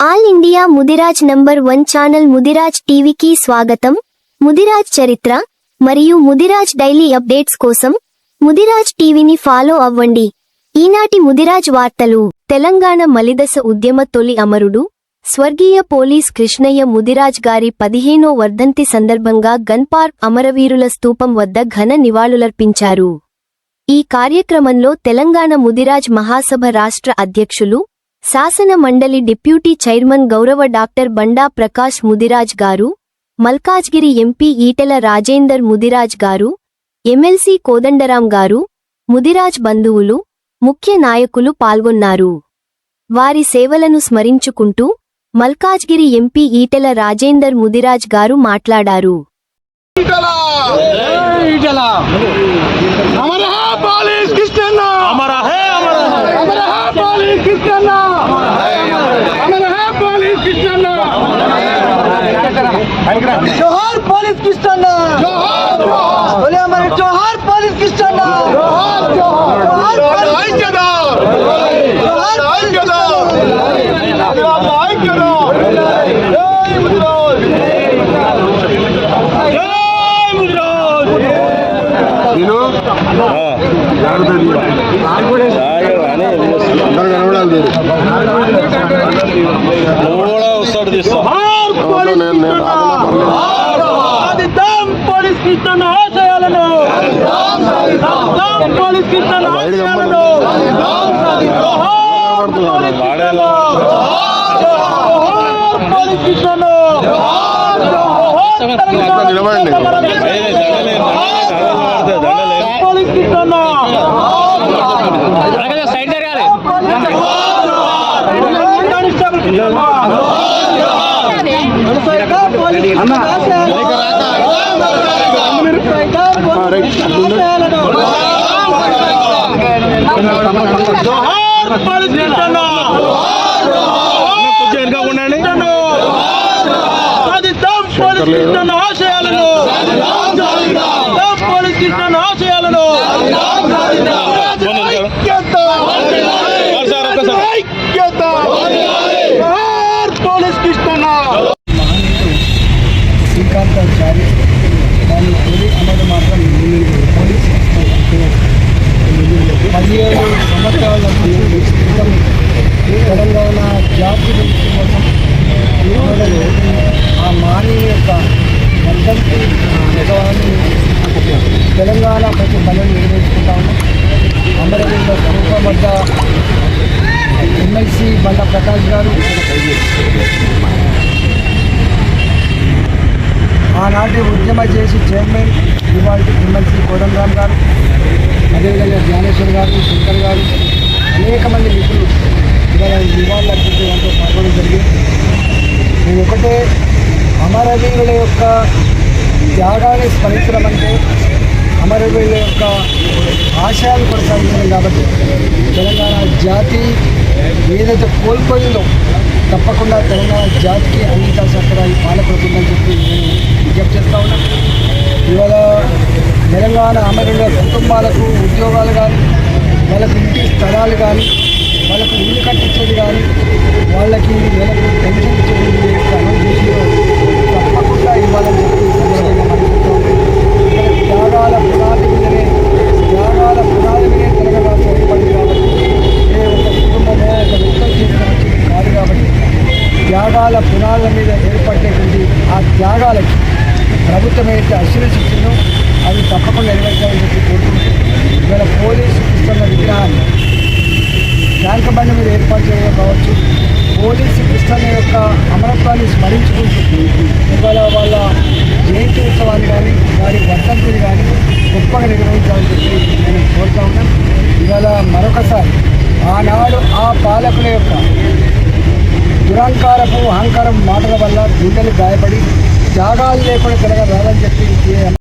All India Mudiraj number 1 channel Mudiraj టీవీకి స్వాగతం. ముదిరాజ్ చరిత్ర మరియు ముదిరాజ్ డైలీ అప్డేట్స్ కోసం ముదిరాజ్ టీవీని ఫాలో అవ్వండి. ఈనాటి ముదిరాజ్ వార్తలు. తెలంగాణ మలిదశ ఉద్యమ తొలి అమరుడు స్వర్గీయ పోలీస్ కృష్ణయ్య ముదిరాజ్ గారి 15వ వర్ధంతి సందర్భంగా గన్ పార్క్ అమరవీరుల స్తూపం వద్ద ఘన నివాళులర్పించారు. ఈ కార్యక్రమంలో తెలంగాణ ముదిరాజ్ మహాసభ రాష్ట్ర అధ్యక్షులు, శాసన మండలి డిప్యూటీ చైర్మన్ గౌరవ డాక్టర్ బండా ప్రకాష్ ముదిరాజ్ గారు, మల్కాజ్గిరి ఎంపీ ఈటెల రాజేందర్ ముదిరాజ్ గారు, ఎమ్మెల్సీ కోదండరాం గారు, ముదిరాజ్ బంధువులు, ముఖ్య నాయకులు పాల్గొన్నారు. వారి సేవలను స్మరించుకుంటూ మల్కాజ్గిరి ఎంపీ ఈటెల రాజేందర్ ముదిరాజ్ గారు మాట్లాడారు. जोहार पुलिस कृष्णा, बोले हमारे जोहार पुलिस कृष्णा, जोहार శ్రీకాంతాచారి దాని తొలి అమలు మాత్రం 17 సంవత్సరాల క్రితం తెలంగాణ జాతి కోసం ఆ మాని యొక్క వర్ధంతి ఉత్సవాన్ని తెలంగాణ ప్రతి పనులు నిర్వహించుకుంటా ఉన్నాం. అమరవీరుల స్తూపం వద్ద ఎమ్మెల్సీ బండా ప్రకాష్ గారు, ఆనాటి ఉద్యమ చేసి చైర్మన్ ఇవాళ ఎమ్మెల్సీ కోదండరాం గారు, అదేవిధంగా జ్ఞానేశ్వర్ గారు, శంకర్ గారు, అనేక మంది మిత్రులు ఇవాళ నివాళులు అర్పించే దాంట్లో పాల్గొనడం జరిగింది. నేను ఒకటే, అమరవీరుల యొక్క త్యాగాన్ని స్మరించడం అంటే అమరవీరుల యొక్క ఆశయాలు కొనసాగించడం. కాబట్టి తెలంగాణ జాతి ఏదైతే కోల్పోయిందో తప్పకుండా తెలంగాణ జాతికి అంగీకారం అక్కడ ఈ పాలకుతుందని చెప్పి నేను విజ్ఞప్తి చేస్తా ఉన్నాను. ఇవాళ తెలంగాణ అమరుల కుటుంబాలకు ఉద్యోగాలు కానీ, వాళ్ళకు ఇంటి స్థలాలు కానీ, వాళ్ళకు ఇల్లు కట్టించేది కానీ, వాళ్ళకి నెలకు పెన్షన్ ఇచ్చేది అమలు చేసి తప్పకుండా ఇవ్వాలని చెప్పి సందర్భంగా మాట్లాడుతూ త్యాగాల పునాది మీదనే తెలంగాణ రాష్ట్రం ఏర్పడింది. కాబట్టి ఏ ఒక కుటుంబమో ఒక వ్యక్తం చేసిన కాదు. కాబట్టి త్యాగాల పునాదుల మీద ఏర్పడేటువంటి ఆ త్యాగాలకి ప్రభుత్వం అయితే అష్యూరెన్స్ ఇచ్చిందో అది తప్పకుండా నెరవేర్చాలని చెప్పి కోరుకుంటూ ఇవాళ పోలీసు కృష్ణన్న విగ్రహాన్ని ట్యాంక్ బండి మీద ఏర్పాటు చేయడం కావచ్చు, పోలీసు కృష్ణన్న యొక్క అమరత్వాన్ని స్మరించుకుంటూ ఇవాళ వాళ్ళ జయంతి ఉత్సవాన్ని కానీ, వారి వర్ధంతిని కానీ గొప్పగా నిర్వహించాలని చెప్పి నేను కోరుతా ఉన్నాను. ఇవాళ మరొకసారి ఆనాడు ఆ పాలకుల యొక్క దురహంకారపు అహంకారం మాటల వల్ల గుండెలు గాయపడి త్యాగాలు లేకుండా తెలంగాణ రాదని చెప్పి